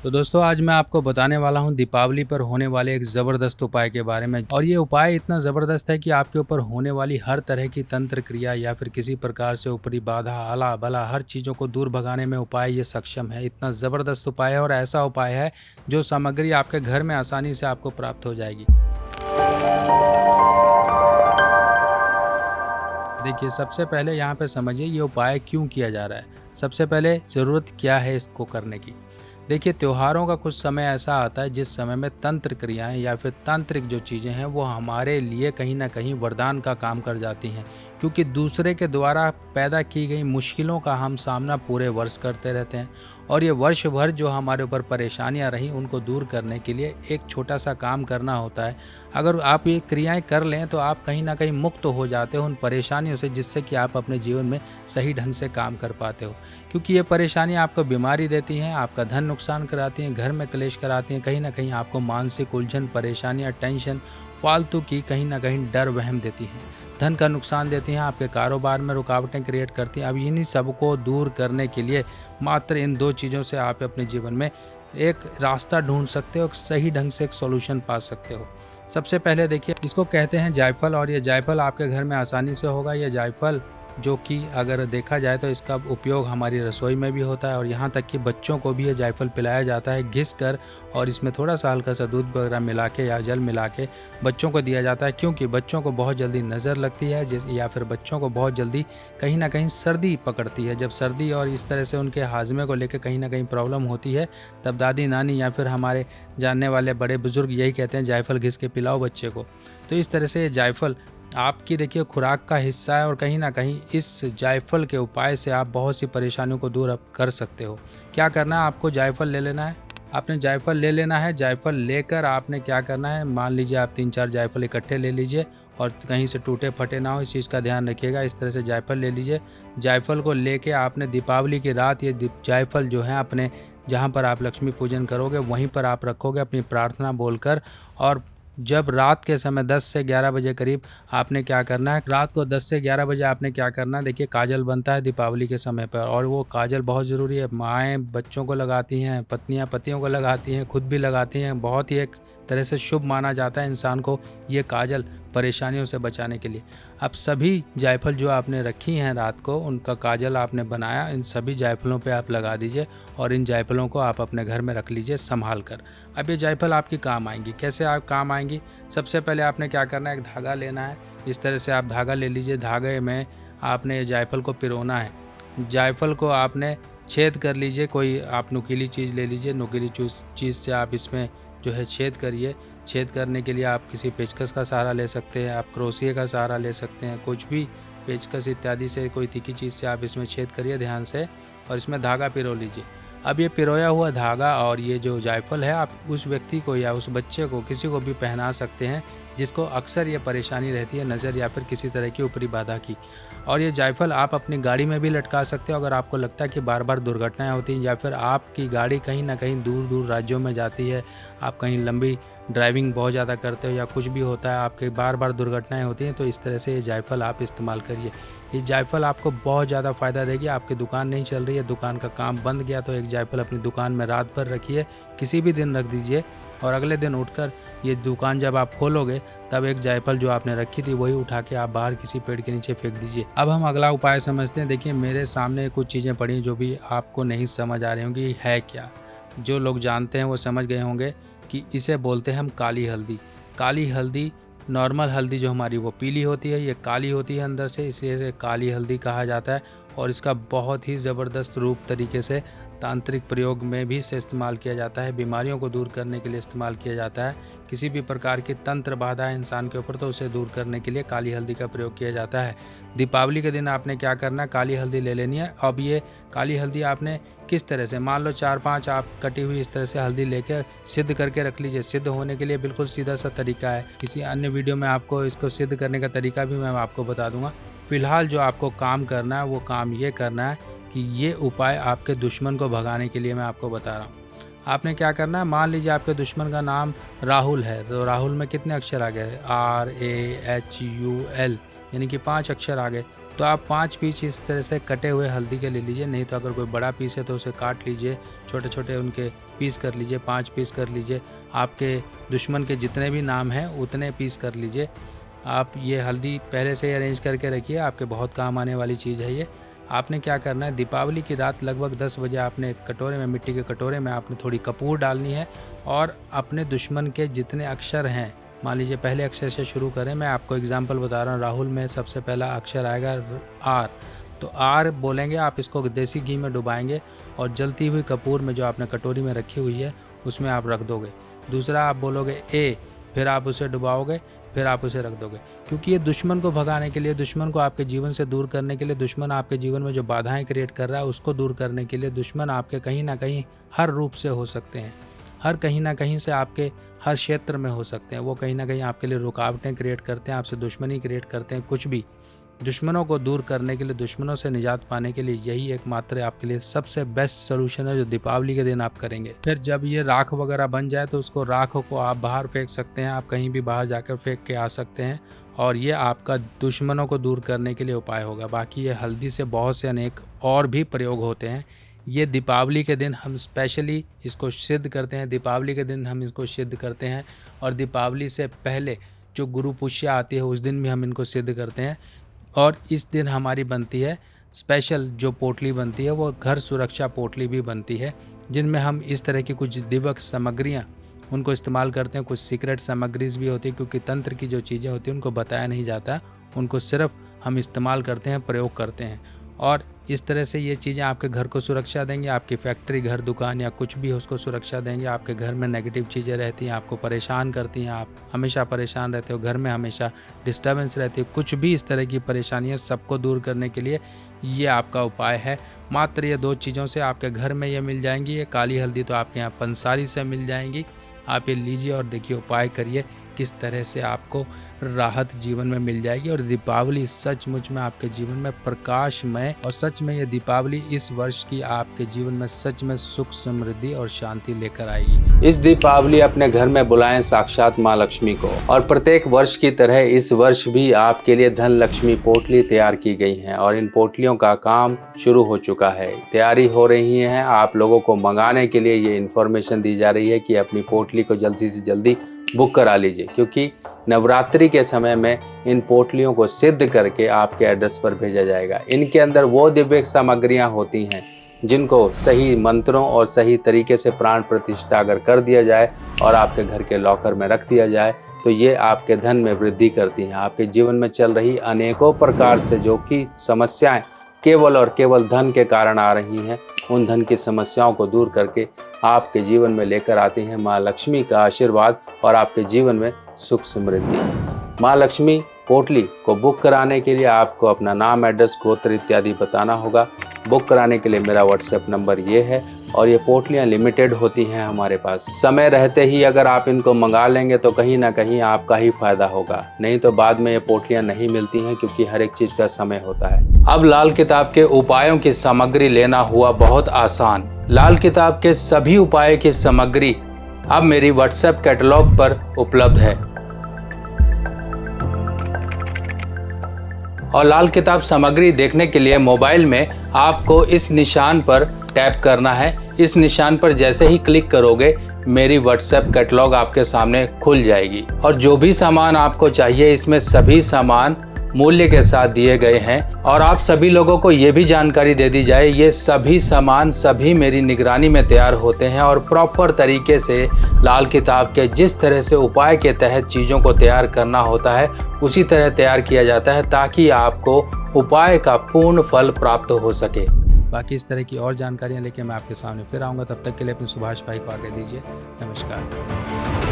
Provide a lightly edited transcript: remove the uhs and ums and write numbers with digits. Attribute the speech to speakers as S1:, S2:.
S1: तो दोस्तों आज मैं आपको बताने वाला हूं दीपावली पर होने वाले एक ज़बरदस्त उपाय के बारे में। और ये उपाय इतना ज़बरदस्त है कि आपके ऊपर होने वाली हर तरह की तंत्र क्रिया या फिर किसी प्रकार से ऊपरी बाधा आला भला हर चीज़ों को दूर भगाने में उपाय ये सक्षम है। इतना ज़बरदस्त उपाय है और ऐसा उपाय है जो सामग्री आपके घर में आसानी से आपको प्राप्त हो जाएगी। देखिए, सबसे पहले यहाँ पे समझिए ये उपाय क्यों किया जा रहा है। सबसे पहले ज़रूरत क्या है इसको करने की। देखिए, त्योहारों का कुछ समय ऐसा आता है जिस समय में तंत्र क्रियाएं या फिर तांत्रिक जो चीज़ें हैं वो हमारे लिए कहीं ना कहीं वरदान का काम कर जाती हैं, क्योंकि दूसरे के द्वारा पैदा की गई मुश्किलों का हम सामना पूरे वर्ष करते रहते हैं। और ये वर्ष भर जो हमारे ऊपर परेशानियां रहीं उनको दूर करने के लिए एक छोटा सा काम करना होता है। अगर आप ये क्रियाएं कर लें तो आप कहीं ना कहीं मुक्त हो जाते हो उन परेशानियों से, जिससे कि आप अपने जीवन में सही ढंग से काम कर पाते हो। क्योंकि ये परेशानियां आपको बीमारी देती हैं, आपका धन नुकसान कराती हैं, घर में क्लेश कराती हैं, कहीं ना कहीं आपको मानसिक उलझन, परेशानियां, टेंशन, फालतू की कहीं ना कहीं डर वहम देती हैं, धन का नुकसान देती हैं, आपके कारोबार में रुकावटें क्रिएट करती हैं। अब इन्हीं सबको दूर करने के लिए मात्र इन दो चीज़ों से आप अपने जीवन में एक रास्ता ढूंढ सकते हो, सही ढंग से एक सॉल्यूशन पा सकते हो। सबसे पहले देखिए, इसको कहते हैं जायफल, और ये जायफल आपके घर में आसानी से होगा। ये जायफल जो कि अगर देखा जाए तो इसका उपयोग हमारी रसोई में भी होता है, और यहाँ तक कि बच्चों को भी ये जायफल पिलाया जाता है घिस कर, और इसमें थोड़ा सा हल्का सा दूध वगैरह मिला के या जल मिला के बच्चों को दिया जाता है। क्योंकि बच्चों को बहुत जल्दी नज़र लगती है या फिर बच्चों को बहुत जल्दी कहीं ना कहीं सर्दी पकड़ती है। जब सर्दी और इस तरह से उनके हाजमे को लेकर कहीं ना कहीं प्रॉब्लम होती है, तब दादी नानी या फिर हमारे जानने वाले बड़े बुजुर्ग यही कहते हैं जायफल घिस के पिलाओ बच्चे को। तो इस तरह से ये जायफल आपकी देखिए खुराक का हिस्सा है, और कहीं ना कहीं इस जायफल के उपाय से आप बहुत सी परेशानियों को दूर कर सकते हो। क्या करना है, आपको जायफल ले लेना है। आपने जायफल ले लेना है। जायफल लेकर आपने क्या करना है, मान लीजिए आप 3-4 जायफल इकट्ठे ले लीजिए, और कहीं से टूटे फटे ना हो, इस चीज़ का ध्यान रखिएगा। इस तरह से जायफल ले लीजिए। जायफल को लेके आपने दीपावली की रात ये जायफल जो है अपने जहाँ पर आप लक्ष्मी पूजन करोगे वहीं पर आप रखोगे अपनी प्रार्थना बोलकर। और जब रात के समय 10 से 11 बजे करीब आपने क्या करना है, रात को 10 से 11 बजे आपने क्या करना है, देखिए काजल बनता है दीपावली के समय पर, और वो काजल बहुत ज़रूरी है। माएँ बच्चों को लगाती हैं, पत्नियाँ पतियों को लगाती हैं, खुद भी लगाती हैं। बहुत ही एक तरह से शुभ माना जाता है इंसान को ये काजल, परेशानियों से बचाने के लिए। अब सभी जायफल जो आपने रखी हैं रात को, उनका काजल आपने बनाया, इन सभी जायफलों पे आप लगा दीजिए, और इन जायफलों को आप अपने घर में रख लीजिए संभाल कर। अब ये जायफल आपकी काम आएंगी। कैसे आप काम आएंगी, सबसे पहले आपने क्या करना है, एक धागा लेना है। इस तरह से आप धागा ले लीजिए। धागे में आपने जायफल को पिरोना है। जायफल को आपने छेद कर लीजिए, कोई आप नुकीली चीज़ ले लीजिए, नुकीली चीज़ से आप इसमें जो है छेद करिए। छेद करने के लिए आप किसी पेचकस का सहारा ले सकते हैं, आप क्रोशिए का सहारा ले सकते हैं, कुछ भी पेचकस इत्यादि से कोई तीखी चीज़ से आप इसमें छेद करिए ध्यान से, और इसमें धागा पिरो लीजिए। अब ये पिरोया हुआ धागा और ये जो जायफल है आप उस व्यक्ति को या उस बच्चे को किसी को भी पहना सकते हैं जिसको अक्सर ये परेशानी रहती है नज़र या फिर किसी तरह की ऊपरी बाधा की। और ये जायफल आप अपनी गाड़ी में भी लटका सकते हो अगर आपको लगता है कि बार बार दुर्घटनाएं होती हैं, या फिर आपकी गाड़ी कहीं ना कहीं दूर दूर राज्यों में जाती है, आप कहीं लंबी ड्राइविंग बहुत ज़्यादा करते हो या कुछ भी होता है, आपके बार बार दुर्घटनाएं होती हैं, तो इस तरह से ये जायफल आप इस्तेमाल करिए। ये जायफल आपको बहुत ज़्यादा फ़ायदा देगी। आपकी दुकान नहीं चल रही है, दुकान का काम बंद गया, तो एक जायफल अपनी दुकान में रात भर रखिए, किसी भी दिन रख दीजिए, और अगले दिन उठकर ये दुकान जब आप खोलोगे तब एक जायफल जो आपने रखी थी वही उठा के आप बाहर किसी पेड़ के नीचे फेंक दीजिए। अब हम अगला उपाय समझते हैं। देखिए मेरे सामने कुछ चीज़ें पड़ी जो भी आपको नहीं समझ आ रही होंगी है क्या। जो लोग जानते हैं वो समझ गए होंगे कि इसे बोलते हैं हम काली हल्दी। काली हल्दी, नॉर्मल हल्दी जो हमारी वो पीली होती है, ये काली होती है अंदर से, इसलिए इसे काली हल्दी कहा जाता है। और इसका बहुत ही ज़बरदस्त रूप तरीके से तांत्रिक प्रयोग में भी इसे इस्तेमाल किया जाता है, बीमारियों को दूर करने के लिए इस्तेमाल किया जाता है। किसी भी प्रकार की तंत्र बाधा है इंसान के ऊपर तो उसे दूर करने के लिए काली हल्दी का प्रयोग किया जाता है। दीपावली के दिन आपने क्या करना है, काली हल्दी ले लेनी है। अब ये काली हल्दी आपने किस तरह से, मान लो 4-5 आप कटी हुई इस तरह से हल्दी लेकर सिद्ध करके रख लीजिए। सिद्ध होने के लिए बिल्कुल सीधा सा तरीका है, किसी अन्य वीडियो में आपको इसको सिद्ध करने का तरीका भी मैं आपको बता दूंगा। फिलहाल जो आपको काम करना है वो काम ये करना है कि ये उपाय आपके दुश्मन को भगाने के लिए मैं आपको बता रहा हूँ। आपने क्या करना है, मान लीजिए आपके दुश्मन का नाम राहुल है, तो राहुल में कितने अक्षर आ गए, RAHUL, यानी कि 5 अक्षर आ गए। तो आप 5 पीस इस तरह से कटे हुए हल्दी के ले लीजिए, नहीं तो अगर कोई बड़ा पीस है तो उसे काट लीजिए, छोटे छोटे उनके पीस कर लीजिए, 5 पीस कर लीजिए। आपके दुश्मन के जितने भी नाम हैं उतने पीस कर लीजिए। आप ये हल्दी पहले से ही अरेंज करके रखिए, आपके बहुत काम आने वाली चीज़ है ये। आपने क्या करना है, दीपावली की रात लगभग 10 बजे आपने कटोरे में, मिट्टी के कटोरे में आपने थोड़ी कपूर डालनी है और अपने दुश्मन के जितने अक्षर हैं, मान लीजिए पहले अक्षर से शुरू करें, मैं आपको एग्जांपल बता रहा हूँ, राहुल में सबसे पहला अक्षर आएगा आर, तो आर बोलेंगे आप, इसको देसी घी में डुबाएंगे और जलती हुई कपूर में जो आपने कटोरी में रखी हुई है उसमें आप रख दोगे। दूसरा आप बोलोगे ए, फिर आप उसे डुबाओगे, फिर आप उसे रख दोगे, क्योंकि ये दुश्मन को भगाने के लिए, दुश्मन को आपके जीवन से दूर करने के लिए, दुश्मन आपके जीवन में जो बाधाएं क्रिएट कर रहा है उसको दूर करने के लिए, दुश्मन आपके कहीं ना कहीं हर रूप से हो सकते हैं, हर कहीं ना कहीं से आपके हर क्षेत्र में हो सकते हैं, वो कहीं ना कहीं आपके लिए रुकावटें क्रिएट करते हैं, आपसे दुश्मनी क्रिएट करते हैं, कुछ भी। दुश्मनों को दूर करने के लिए, दुश्मनों से निजात पाने के लिए यही एकमात्र आपके लिए सबसे बेस्ट सोल्यूशन है जो दीपावली के दिन आप करेंगे। फिर जब ये राख वगैरह बन जाए तो उसको, राख को आप बाहर फेंक सकते हैं, आप कहीं भी बाहर जाकर फेंक के आ सकते हैं और ये आपका दुश्मनों को दूर करने के लिए उपाय होगा। बाकी ये हल्दी से बहुत से अनेक और भी प्रयोग होते हैं। ये दीपावली के दिन हम स्पेशली इसको सिद्ध करते हैं, दीपावली के दिन हम इसको सिद्ध करते हैं और दीपावली से पहले जो गुरु पुष्या आती है उस दिन भी हम इनको सिद्ध करते हैं। और इस दिन हमारी बनती है स्पेशल जो पोटली बनती है, वो घर सुरक्षा पोटली भी बनती है, जिनमें हम इस तरह की कुछ दिव्य सामग्रियाँ उनको इस्तेमाल करते हैं। कुछ सीक्रेट सामग्रीज भी होती है, क्योंकि तंत्र की जो चीज़ें होती हैं उनको बताया नहीं जाता, उनको सिर्फ हम इस्तेमाल करते हैं, प्रयोग करते हैं। और इस तरह से ये चीज़ें आपके घर को सुरक्षा देंगी, आपकी फैक्ट्री, घर, दुकान या कुछ भी उसको सुरक्षा देंगे। आपके घर में नेगेटिव चीज़ें रहती हैं, आपको परेशान करती हैं, आप हमेशा परेशान रहते हो, घर में हमेशा डिस्टर्बेंस रहती है, कुछ भी इस तरह की परेशानियाँ सबको दूर करने के लिए ये आपका उपाय है। मात्र ये 2 चीज़ों से आपके घर में ये मिल जाएंगी। ये काली हल्दी तो आपके यहाँ पंसारी से मिल जाएंगी। आप ये लीजिए और देखिए, उपाय करिए, किस तरह से आपको राहत जीवन में मिल जाएगी। और दीपावली सचमुच में आपके जीवन में प्रकाशमय, और सच में ये दीपावली इस वर्ष की आपके जीवन में सच में सुख, समृद्धि और शांति लेकर आएगी। इस दीपावली अपने घर में बुलाएं साक्षात माँ लक्ष्मी को। और प्रत्येक वर्ष की तरह इस वर्ष भी आपके लिए धन लक्ष्मी पोटली तैयार की गई हैं और इन पोटलियों का काम शुरू हो चुका है, तैयारी हो रही है। आप लोगों को मंगाने के लिए ये इन्फॉर्मेशन दी जा रही है कि अपनी पोटली को जल्दी से जल्दी बुक करा लीजिए, क्योंकि नवरात्रि के समय में इन पोटलियों को सिद्ध करके आपके एड्रेस पर भेजा जाएगा। इनके अंदर वो दिव्य सामग्रियां होती हैं जिनको सही मंत्रों और सही तरीके से प्राण प्रतिष्ठा अगर कर दिया जाए और आपके घर के लॉकर में रख दिया जाए तो ये आपके धन में वृद्धि करती हैं। आपके जीवन में चल रही अनेकों प्रकार से जो कि समस्याएं केवल और केवल धन के कारण आ रही हैं, उन धन की समस्याओं को दूर करके आपके जीवन में लेकर आती हैं माँ लक्ष्मी का आशीर्वाद और आपके जीवन में सुख समृद्धि। माँ लक्ष्मी पोटली को बुक कराने के लिए आपको अपना नाम, एड्रेस, गोत्र इत्यादि बताना होगा। बुक कराने के लिए मेरा व्हाट्सएप नंबर ये है और ये पोटलियाँ लिमिटेड होती हैं हमारे पास। समय रहते ही अगर आप इनको मंगा लेंगे तो कहीं ना कहीं आपका ही फायदा होगा, नहीं तो बाद में ये पोटलियाँ नहीं मिलती हैं, क्योंकि हर एक चीज़ का समय होता है। अब लाल किताब के उपायों की सामग्री लेना हुआ बहुत आसान। लाल किताब के सभी उपाय की सामग्री अब मेरी व्हाट्सएप कैटलॉग पर उपलब्ध है। और लाल किताब सामग्री देखने के लिए मोबाइल में आपको इस निशान पर टैप करना है। इस निशान पर जैसे ही क्लिक करोगे मेरी व्हाट्सएप कैटलॉग आपके सामने खुल जाएगी और जो भी सामान आपको चाहिए इसमें सभी सामान मूल्य के साथ दिए गए हैं। और आप सभी लोगों को ये भी जानकारी दे दी जाए, ये सभी सामान सभी मेरी निगरानी में तैयार होते हैं और प्रॉपर तरीके से लाल किताब के जिस तरह से उपाय के तहत चीज़ों को तैयार करना होता है उसी तरह तैयार किया जाता है, ताकि आपको उपाय का पूर्ण फल प्राप्त हो सके। बाकी इस तरह की और जानकारियाँ लेके मैं आपके सामने फिर आऊँगा। तब तक के लिए अपने सुभाष भाई को आगे दीजिए। नमस्कार।